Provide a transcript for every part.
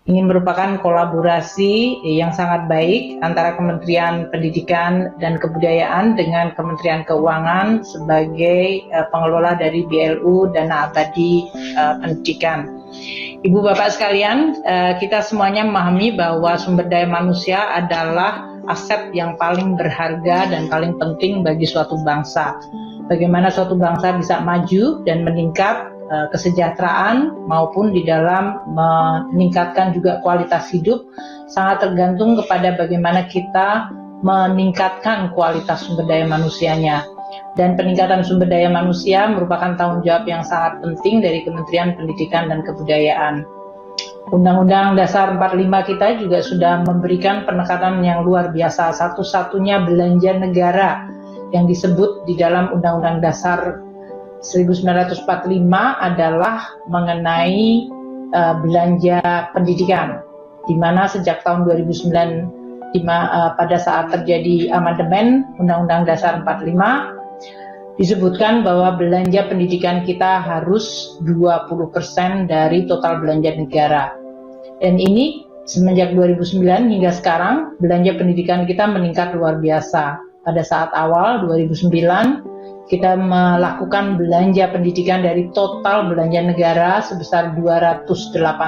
Ini merupakan kolaborasi yang sangat baik antara Kementerian Pendidikan dan Kebudayaan dengan Kementerian Keuangan sebagai pengelola dari BLU Dana Abadi Pendidikan. Ibu Bapak sekalian, kita semuanya memahami bahwa sumber daya manusia adalah aset yang paling berharga dan paling penting bagi suatu bangsa. Bagaimana suatu bangsa bisa maju dan meningkat kesejahteraan maupun di dalam meningkatkan juga kualitas hidup sangat tergantung kepada bagaimana kita meningkatkan kualitas sumber daya manusianya. Dan peningkatan sumber daya manusia merupakan tanggung jawab yang sangat penting dari Kementerian Pendidikan dan Kebudayaan. Undang-Undang Dasar 45 kita juga sudah memberikan penekanan yang luar biasa. Satu-satunya belanja negara yang disebut di dalam Undang-Undang Dasar 1945 adalah mengenai belanja pendidikan, di mana sejak tahun 2009 pada saat terjadi amandemen Undang-Undang Dasar 45 disebutkan bahwa belanja pendidikan kita harus 20% dari total belanja negara. Dan ini semenjak 2009 hingga sekarang belanja pendidikan kita meningkat luar biasa. Pada saat awal 2009 kita melakukan belanja pendidikan dari total belanja negara sebesar 208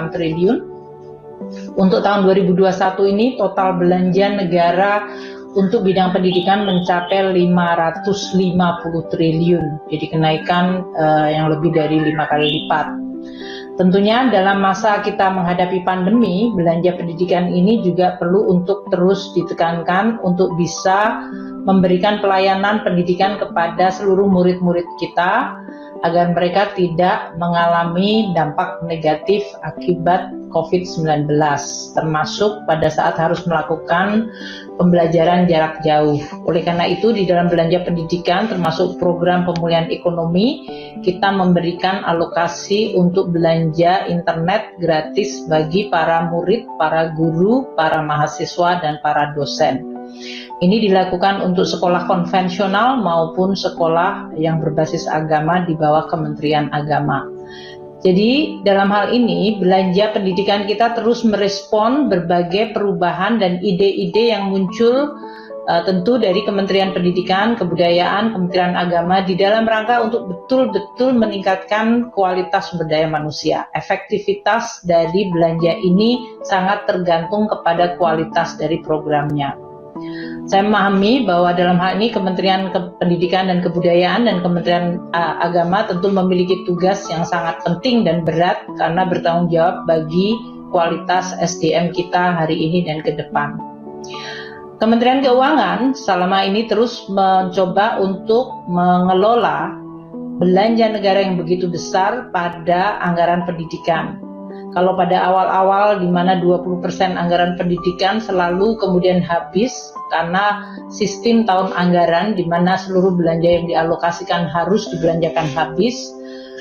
triliun. Untuk tahun 2021 ini total belanja negara untuk bidang pendidikan mencapai 550 triliun. Jadi kenaikan yang lebih dari 5 kali lipat. Tentunya dalam masa kita menghadapi pandemi, belanja pendidikan ini juga perlu untuk terus ditekankan untuk bisa memberikan pelayanan pendidikan kepada seluruh murid-murid kita agar mereka tidak mengalami dampak negatif akibat COVID-19, termasuk pada saat harus melakukan pembelajaran jarak jauh. Oleh karena itu, di dalam belanja pendidikan termasuk program pemulihan ekonomi, kita memberikan alokasi untuk belanja internet gratis bagi para murid, para guru, para mahasiswa, dan para dosen. Ini dilakukan untuk sekolah konvensional maupun sekolah yang berbasis agama di bawah Kementerian Agama. Jadi dalam hal ini belanja pendidikan kita terus merespon berbagai perubahan dan ide-ide yang muncul tentu dari Kementerian Pendidikan, Kebudayaan, Kementerian Agama di dalam rangka untuk betul-betul meningkatkan kualitas sumber daya manusia. Efektivitas dari belanja ini sangat tergantung kepada kualitas dari programnya. Saya memahami bahwa dalam hal ini Kementerian Pendidikan dan Kebudayaan dan Kementerian Agama tentu memiliki tugas yang sangat penting dan berat karena bertanggung jawab bagi kualitas SDM kita hari ini dan ke depan. Kementerian Keuangan selama ini terus mencoba untuk mengelola belanja negara yang begitu besar pada anggaran pendidikan. Kalau pada awal-awal di mana 20% anggaran pendidikan selalu kemudian habis karena sistem tahun anggaran di mana seluruh belanja yang dialokasikan harus dibelanjakan habis,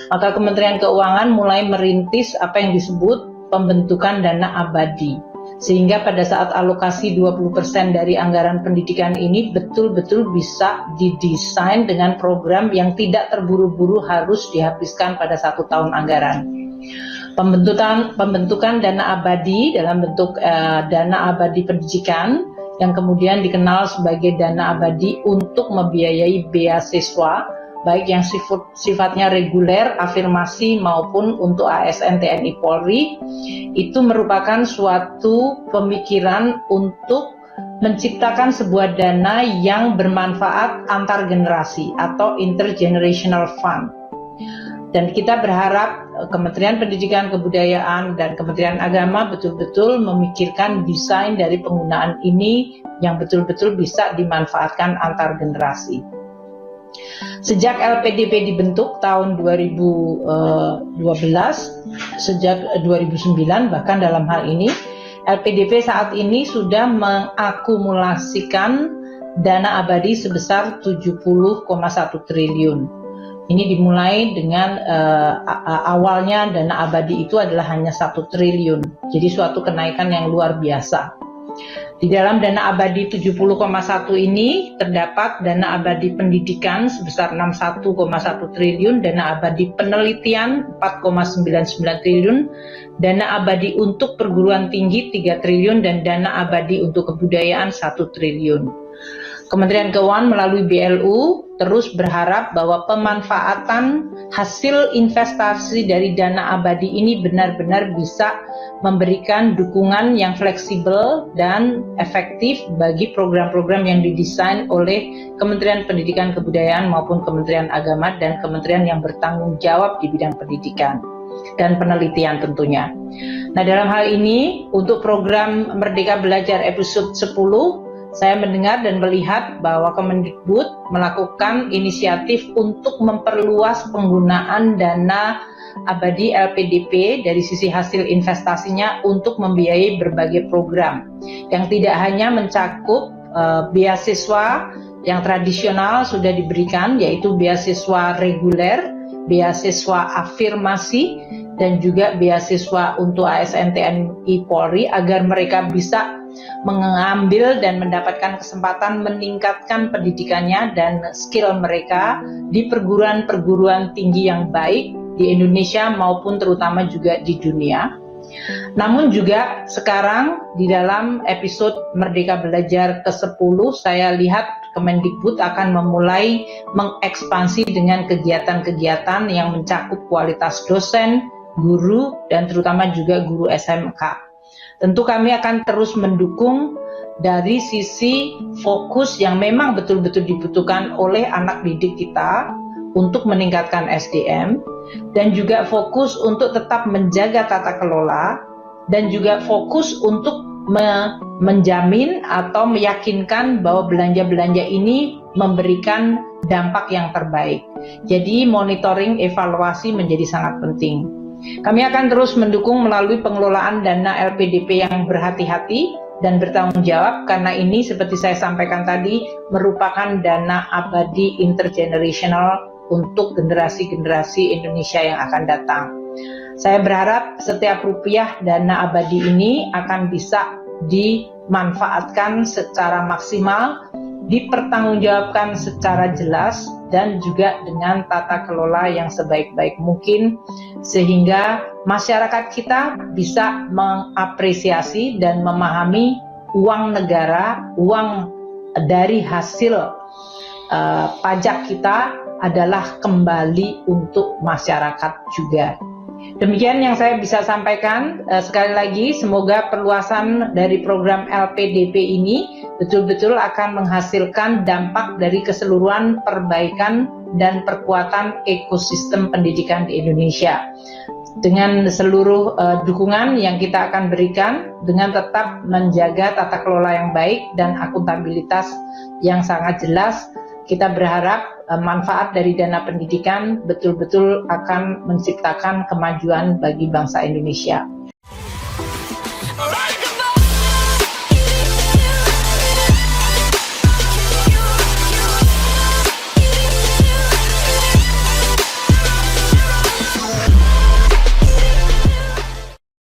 maka Kementerian Keuangan mulai merintis apa yang disebut pembentukan dana abadi. Sehingga pada saat alokasi 20% dari anggaran pendidikan ini betul-betul bisa didesain dengan program yang tidak terburu-buru harus dihabiskan pada satu tahun anggaran. Pembentukan dana abadi dalam bentuk dana abadi pendidikan yang kemudian dikenal sebagai dana abadi untuk membiayai beasiswa baik yang sifatnya reguler, afirmasi maupun untuk ASN TNI Polri, itu merupakan suatu pemikiran untuk menciptakan sebuah dana yang bermanfaat antar generasi atau intergenerational fund. Dan kita berharap Kementerian Pendidikan, Kebudayaan, dan Kementerian Agama betul-betul memikirkan desain dari penggunaan ini yang betul-betul bisa dimanfaatkan antar generasi. Sejak LPDP dibentuk tahun 2012, sejak 2009 bahkan dalam hal ini, LPDP saat ini sudah mengakumulasikan dana abadi sebesar 70,1 triliun. Ini dimulai dengan awalnya dana abadi itu adalah hanya 1 triliun, jadi suatu kenaikan yang luar biasa. Di dalam dana abadi 70,1 ini terdapat dana abadi pendidikan sebesar 61,1 triliun, dana abadi penelitian 4,99 triliun, dana abadi untuk perguruan tinggi 3 triliun, dan dana abadi untuk kebudayaan 1 triliun. Kementerian Keuangan melalui BLU terus berharap bahwa pemanfaatan hasil investasi dari dana abadi ini benar-benar bisa memberikan dukungan yang fleksibel dan efektif bagi program-program yang didesain oleh Kementerian Pendidikan Kebudayaan maupun Kementerian Agama dan kementerian yang bertanggung jawab di bidang pendidikan dan penelitian tentunya. Nah, dalam hal ini untuk program Merdeka Belajar episode 10, saya mendengar dan melihat bahwa Kemendikbud melakukan inisiatif untuk memperluas penggunaan dana abadi LPDP dari sisi hasil investasinya untuk membiayai berbagai program yang tidak hanya mencakup beasiswa yang tradisional sudah diberikan, yaitu beasiswa reguler, beasiswa afirmasi, dan juga beasiswa untuk ASN TNI Polri agar mereka bisa mengambil dan mendapatkan kesempatan meningkatkan pendidikannya dan skill mereka di perguruan-perguruan tinggi yang baik di Indonesia maupun terutama juga di dunia. Namun juga sekarang di dalam episode Merdeka Belajar ke-10 saya lihat Kemendikbud akan memulai mengekspansi dengan kegiatan-kegiatan yang mencakup kualitas dosen, guru, dan terutama juga guru SMK. Tentu kami akan terus mendukung dari sisi fokus yang memang betul-betul dibutuhkan oleh anak didik kita untuk meningkatkan SDM, dan juga fokus untuk tetap menjaga tata kelola, dan juga fokus untuk menjamin atau meyakinkan bahwa belanja-belanja ini memberikan dampak yang terbaik. Jadi monitoring evaluasi menjadi sangat penting. Kami akan terus mendukung melalui pengelolaan dana LPDP yang berhati-hati dan bertanggung jawab, karena ini seperti saya sampaikan tadi merupakan dana abadi intergenerational untuk generasi-generasi Indonesia yang akan datang. Saya berharap setiap rupiah dana abadi ini akan bisa dimanfaatkan secara maksimal, dipertanggungjawabkan secara jelas, dan juga dengan tata kelola yang sebaik-baik mungkin, sehingga masyarakat kita bisa mengapresiasi dan memahami uang negara, uang dari hasil pajak kita adalah kembali untuk masyarakat juga. Demikian yang saya bisa sampaikan. Sekali lagi, semoga perluasan dari program LPDP ini betul-betul akan menghasilkan dampak dari keseluruhan perbaikan dan perkuatan ekosistem pendidikan di Indonesia. Dengan seluruh dukungan yang kita akan berikan, dengan tetap menjaga tata kelola yang baik dan akuntabilitas yang sangat jelas, kita berharap manfaat dari dana pendidikan betul-betul akan menciptakan kemajuan bagi bangsa Indonesia.